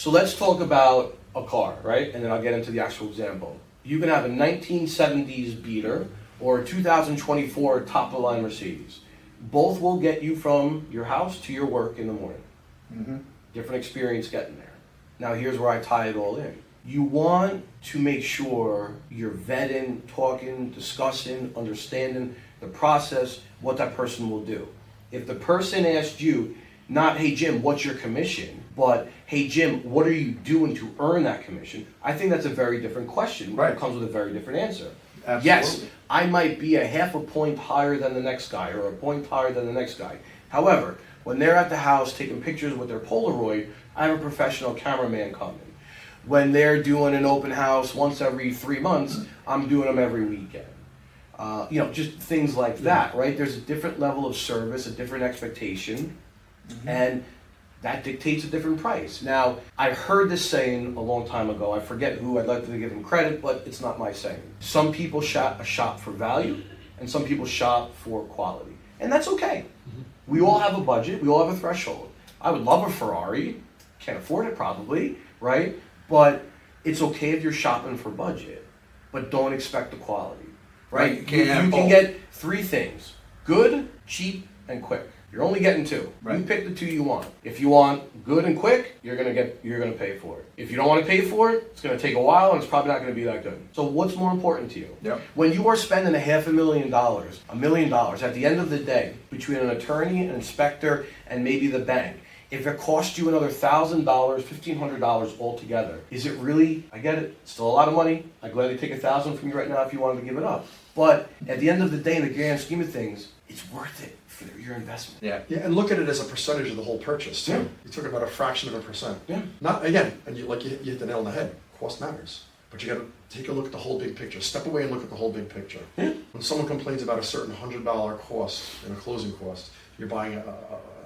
So let's talk about a car, right? And then I'll get into the actual example. You can have a 1970s Beater or a 2024 top-of-the-line Mercedes. Both will get you from your house to your work in the morning. Mm-hmm. Different experience getting there. Now here's where I tie it all in. You want to make sure you're vetting, talking, discussing, understanding the process, what that person will do. If the person asked you, not, hey Jim, what's your commission? But, hey Jim, what are you doing to earn that commission? I think that's a very different question. Right. It comes with a very different answer. Absolutely. Yes, I might be a half a point higher than the next guy or a point higher than the next guy. However, when they're at the house taking pictures with their Polaroid, I have a professional cameraman coming. When they're doing an open house once every 3 months, I'm doing them every weekend. Just things like that, right? There's a different level of service, a different expectation, and that dictates a different price. Now, I heard this saying a long time ago. I forget who. I'd like to give him credit, but it's not my saying. Some people shop for value, and some people shop for quality, and that's okay. We all have a budget. We all have a threshold. I would love a Ferrari. Can't afford it probably, right? But it's okay if you're shopping for budget, but don't expect the quality, right? You can get 3 things: good, cheap, and quick. You're only getting 2. Right. You pick the 2 you want. If you want good and quick, you're gonna pay for it. If you don't want to pay for it, it's gonna take a while and it's probably not gonna be that good. So what's more important to you? Yep. When you are spending $500,000, $1 million, at the end of the day, between an attorney, an inspector, and maybe the bank, if it costs you another $1,000, $1,500 altogether, is it really? I get it. It's still a lot of money. I'd gladly take $1,000 from you right now if you wanted to give it up. But at the end of the day, in the grand scheme of things, it's worth it for your investment. Yeah. Yeah, and look at it as a percentage of the whole purchase too. Yeah. You're talking about a fraction of a percent. Yeah. Not again, and you hit the nail on the head. Cost matters, but you got to take a look at the whole big picture. Step away and look at the whole big picture. Yeah. When someone complains about a certain $100 cost in a closing cost, you're buying a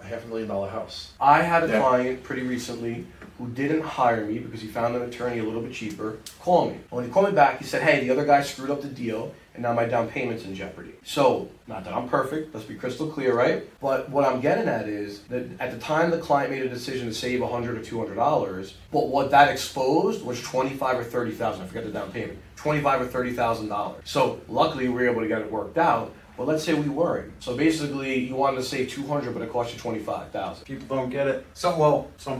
$500,000 house. I had a Yeah. client pretty recently who didn't hire me because he found an attorney a little bit cheaper. Call me. When he called me back, he said, hey, the other guy screwed up the deal and now my down payment's in jeopardy. So, not that I'm perfect, let's be crystal clear, right? But what I'm getting at is that at the time the client made a decision to save $100 or $200, but what that exposed was $25,000 or $30,000. I forget the down payment. $25,000 or $30,000. So luckily we were able to get it worked out. But let's say we weren't. So basically, you wanted to save $200, but it cost you $25,000. People don't get it. Some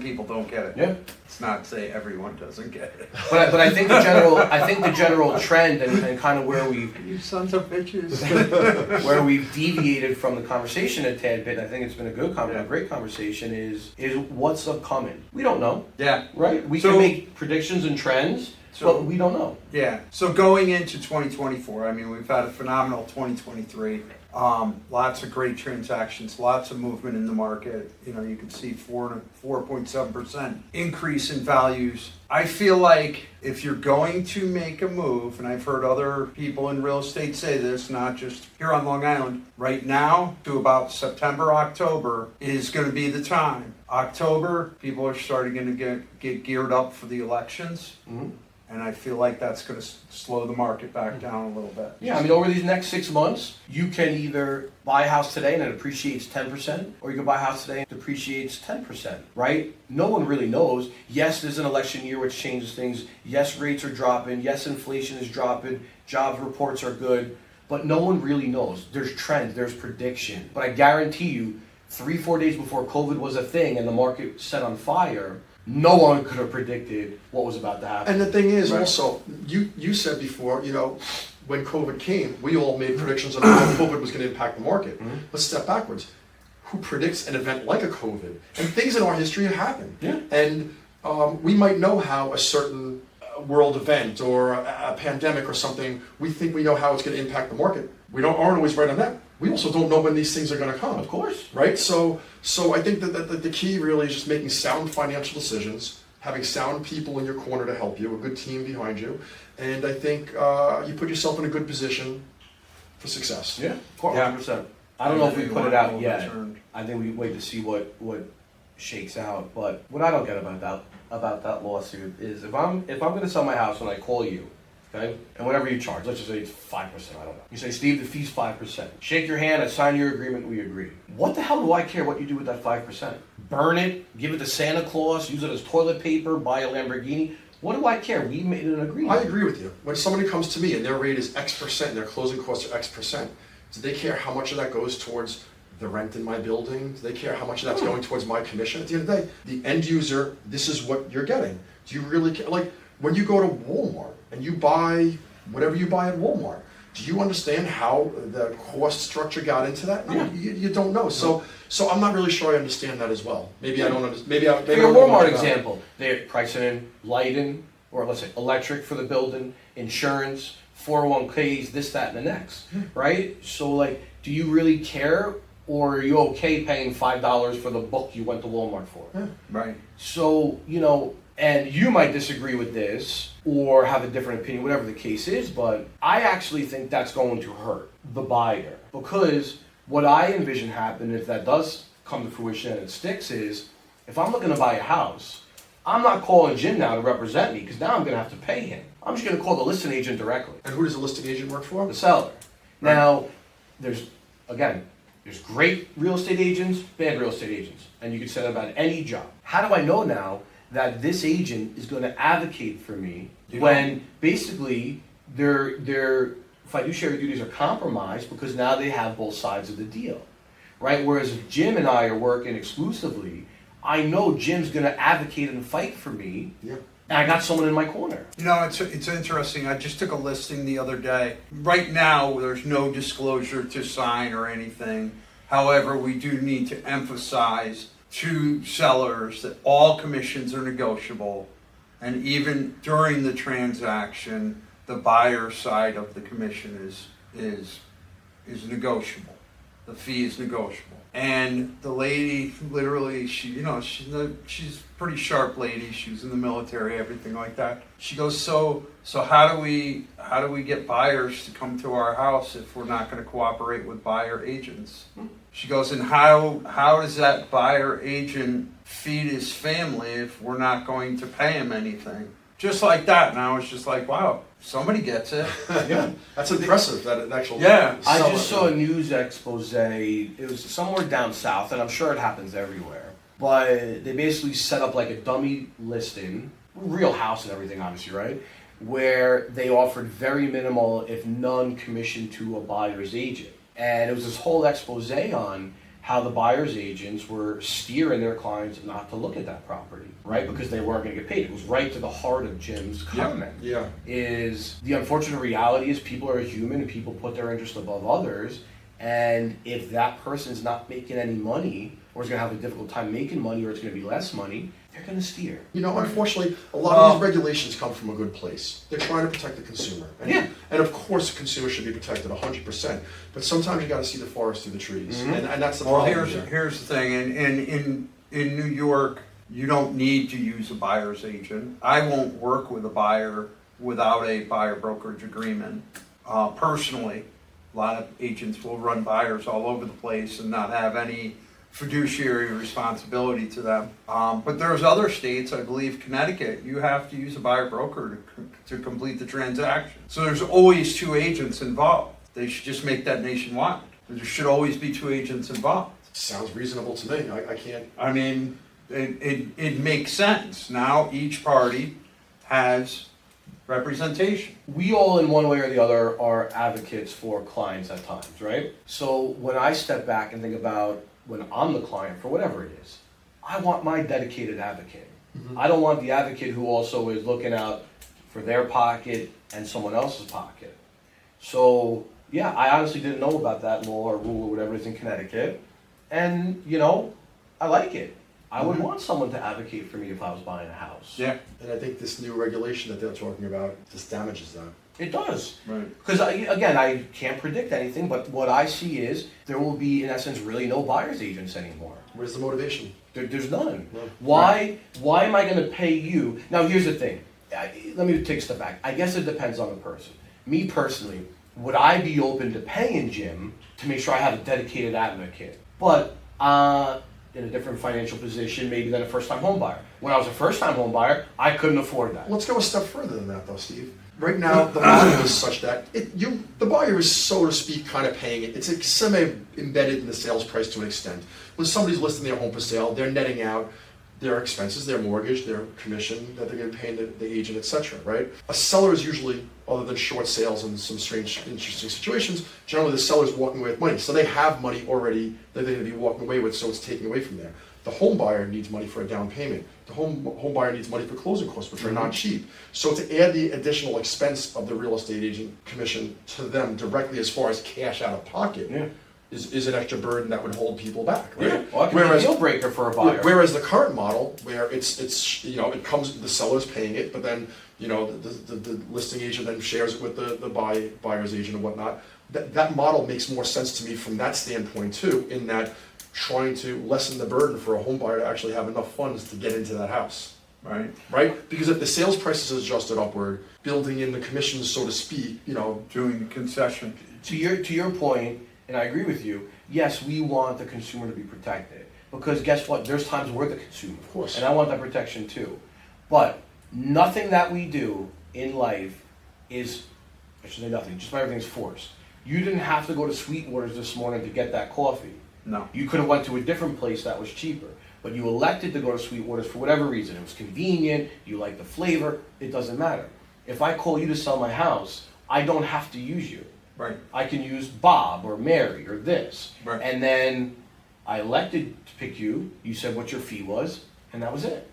people don't get it. Yeah. It's not to say everyone doesn't get it. But I think the general trend and kind of where we You sons of bitches. where we've deviated from the conversation a tad bit. I think it's been a great conversation. Is what's upcoming? We don't know, Yeah. right? We So- can make predictions and trends, but we don't know. Yeah. So going into 2024, I mean, we've had a phenomenal 2023. Lots of great transactions, lots of movement in the market. You know, you can see 4.7% increase in values. I feel like if you're going to make a move, and I've heard other people in real estate say this, not just here on Long Island, right now to about September, October is going to be the time. October, people are starting to get geared up for the elections. Mm-hmm. And I feel like that's going to slow the market back down a little bit. Yeah, I mean, over these next 6 months, you can either buy a house today and it appreciates 10%, or you can buy a house today and it depreciates 10%, right? No one really knows. Yes, there's an election year which changes things. Yes, rates are dropping. Yes, inflation is dropping. Jobs reports are good. But no one really knows. There's trends, there's prediction. But I guarantee you, 3-4 days before COVID was a thing and the market set on fire, no one could have predicted what was about to happen. And the thing is, Right. also, you said before, when COVID came, we all made predictions on how COVID was going to impact the market. Let's step backwards. Who predicts an event like a COVID? And things in our history have happened. Yeah. And we might know how a certain world event or a pandemic or something, we think we know how it's going to impact the market. We aren't always right on that. We also don't know when these things are going to come. Of course. Right? So I think that the key really is just making sound financial decisions, having sound people in your corner to help you, a good team behind you, and I think you put yourself in a good position for success. Yeah, 100%. I don't know if we put it out yet. I think we wait to see what shakes out. But what I don't get about that lawsuit is if I'm going to sell my house and I call you, okay, and whatever you charge, let's just say it's 5%. I don't know. You say, Steve, the fee's 5%. Shake your hand. I sign your agreement. We agree. What the hell do I care what you do with that 5%? burn it, give it to Santa Claus, use it as toilet paper, buy a Lamborghini. What do I care? We made an agreement. I agree with you. When somebody comes to me and their rate is X% and their closing costs are X%, do they care how much of that goes towards the rent in my building? Do they care how much of that's going towards my commission? At the end of the day, the end user, this is what you're getting. Do you really care? Like, when you go to Walmart and you buy whatever you buy at Walmart, do you understand how the cost structure got into that? No, Yeah. you don't know. So I'm not really sure I understand that as well. Maybe I don't understand. Maybe I For maybe I your don't know Walmart about it. example, they're pricing in lighting, or let's say electric for the building, insurance, 401ks, this, that, and the next, right? So like, do you really care, or are you okay paying $5 for the book you went to Walmart for? Yeah. Right. So, and you might disagree with this or have a different opinion, whatever the case is, but I actually think that's going to hurt the buyer, because what I envision happen if that does come to fruition and it sticks is, if I'm looking to buy a house, I'm not calling Jim now to represent me, because now I'm going to have to pay him. I'm just going to call the listing agent directly, And who does the listing agent work for? the seller. Now, there's great real estate agents, bad real estate agents, and you can say that about any job. How do I know now that this agent is going to advocate for me when basically their fiduciary duties are compromised because now they have both sides of the deal, right? Whereas if Jim and I are working exclusively, I know Jim's going to advocate and fight for me, Yeah. and I got someone in my corner. It's interesting. I just took a listing the other day. Right now, there's no disclosure to sign or anything. However, we do need to emphasize to sellers that all commissions are negotiable, and even during the transaction, the buyer side of the commission is negotiable. The fee is negotiable. And the lady, literally, she's a pretty sharp lady. She was in the military, everything like that. She goes, so how do we get buyers to come to our house if we're not going to cooperate with buyer agents? She goes, and how does that buyer agent feed his family if we're not going to pay him anything? Just like that. And I was just like, wow, somebody gets it. Yeah. That's impressive. That an actual. Yeah. I seller- just saw a news expose. It was somewhere down south, and I'm sure it happens everywhere. But they basically set up like a dummy listing, real house and everything, obviously, right? Where they offered very minimal, if none, commission to a buyer's agent. And it was this whole expose on how the buyer's agents were steering their clients not to look at that property, right? Because they weren't going to get paid. It was right to the heart of Jim's comment. Yeah. Is the unfortunate reality is people are human and people put their interest above others, and if that person's not making any money or is going to have a difficult time making money or it's going to be less money, they're going to steer. Unfortunately, a lot of these regulations come from a good place. They're trying to protect the consumer. And, Yeah. and of course, the consumer should be protected 100%. But sometimes you got to see the forest through the trees. Mhm. And that's the Well, problem. here's the thing, in New York, you don't need to use a buyer's agent. I won't work with a buyer without a buyer brokerage agreement. Personally, a lot of agents will run buyers all over the place and not have any fiduciary responsibility to them. But there's other states, I believe Connecticut, you have to use a buyer broker to complete the transaction. So there's always two agents involved. They should just make that nationwide. There should always be two agents involved. Sounds reasonable to me. I can't. I mean, it makes sense. Now each party has representation. We all, in one way or the other, are advocates for clients at times, right? So when I step back and think about when I'm the client for whatever it is, I want my dedicated advocate. I don't want the advocate who also is looking out for their pocket and someone else's pocket. So yeah, I honestly didn't know about that law or rule or whatever it is in Connecticut. And I like it. I would want someone to advocate for me if I was buying a house. Yeah, And I think this new regulation that they're talking about just damages that. It does. right. Because again, I can't predict anything, but what I see is there will be, in essence, really no buyer's agents anymore. Where's the motivation? There's none. No. Why am I going to pay you? Now, here's the thing. Let me take a step back. I guess it depends on the person. Me personally, would I be open to paying Jim to make sure I have a dedicated advocate? But in a different financial position maybe than a first-time home buyer. When I was a first-time home buyer, I couldn't afford that. Let's go a step further than that, though, Steve. Right now, the model is such that the buyer is, so to speak, kind of paying it. It's like semi-embedded in the sales price to an extent. When somebody's listing their home for sale, they're netting out their expenses, their mortgage, their commission that they're going to pay the agent, etc. Right? A seller is usually, other than short sales and some strange, interesting situations, generally the seller's walking away with money. So they have money already that they're going to be walking away with, so it's taken away from there. The home buyer needs money for a down payment. The home buyer needs money for closing costs, which are not cheap. So to add the additional expense of the real estate agent commission to them directly as far as cash out of pocket is an extra burden that would hold people back, right? Yeah. Well, it can be a deal breaker for a buyer. Whereas the current model, where it's you know, it comes, the seller's paying it, but then, you know, the listing agent then shares it with the buyer's agent and whatnot. That model makes more sense to me from that standpoint too, in that trying to lessen the burden for a home buyer to actually have enough funds to get into that house. Right? Because if the sales price is adjusted upward, building in the commissions, so to speak, you know. Doing the concession. To your point, and I agree with you, yes, we want the consumer to be protected. Because guess what? There's times we're the consumer. Of course. And I want that protection too. But nothing that we do in life is, I should say nothing, just about everything's forced. You didn't have to go to Sweetwater's this morning to get that coffee. No. You could have went to a different place that was cheaper. But you elected to go to Sweetwater's for whatever reason. It was convenient, you like the flavor, it doesn't matter. If I call you to sell my house, I don't have to use you. Right. I can use Bob or Mary or this. Right. And then I elected to pick you, you said what your fee was, and that was it.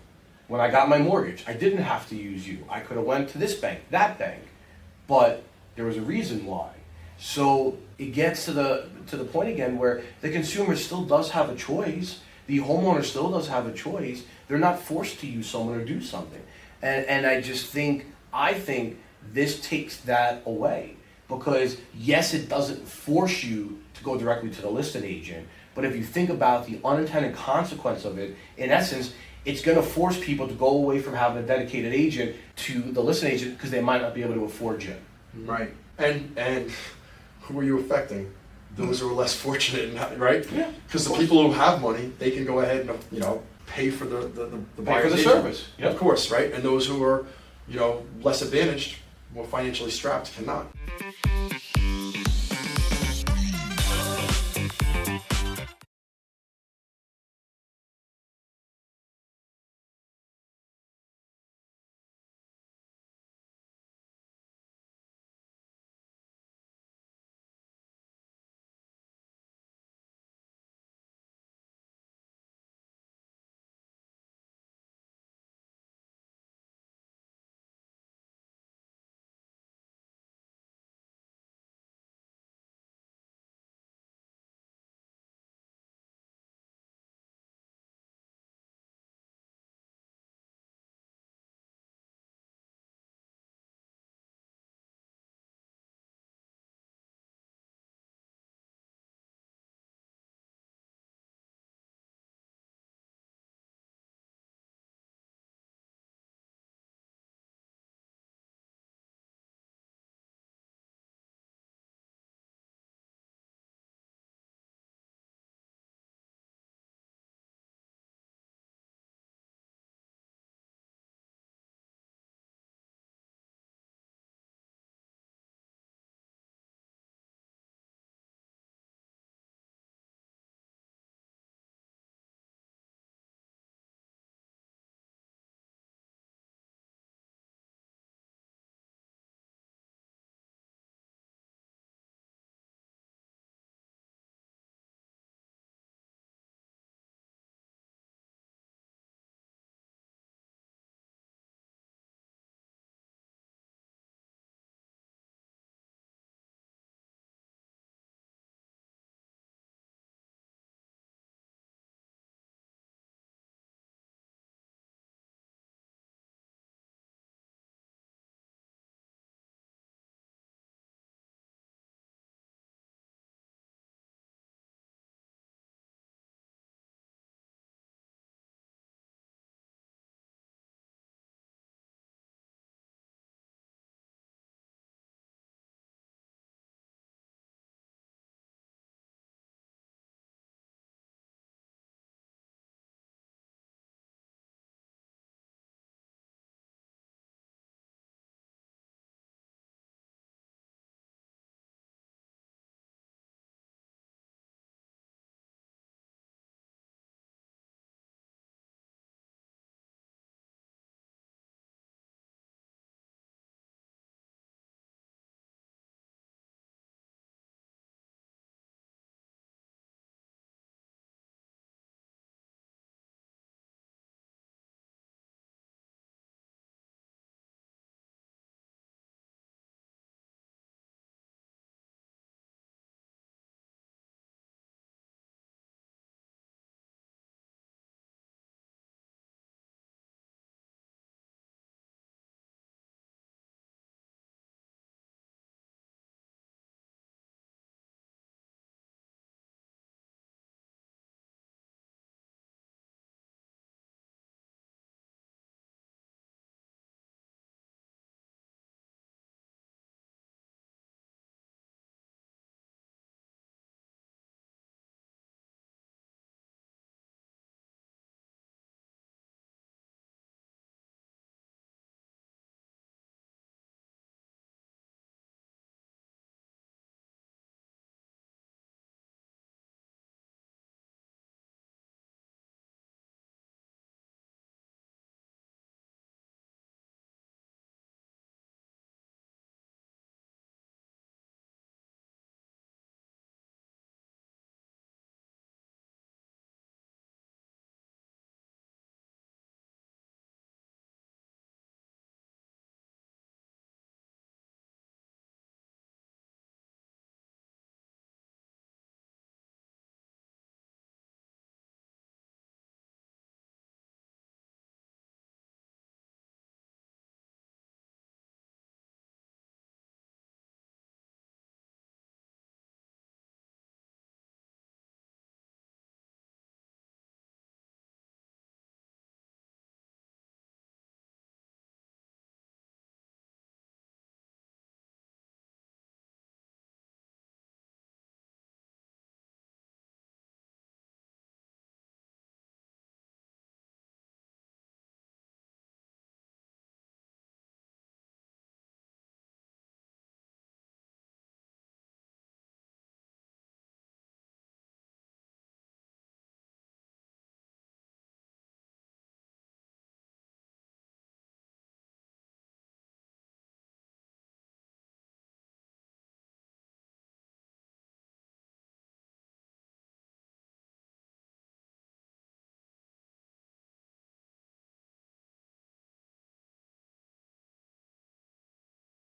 When I got my mortgage, I didn't have to use you. I could have went to this bank, that bank, but there was a reason why. So it gets to the point again where the consumer still does have a choice. The homeowner still does have a choice. They're not forced to use someone or do something. And I think this takes that away. Because yes, it doesn't force you to go directly to the listing agent, but if you think about the unintended consequence of it, in essence, it's going to force people to go away from having a dedicated agent to the listing agent because they might not be able to afford you. Right. And who are you affecting? Those who are less fortunate, right? Yeah. Because the people who have money, they can go ahead and, you know, pay for the Pay for the agent. service. Yep. Of course, right? And those who are, you know, less advantaged, more financially strapped, cannot.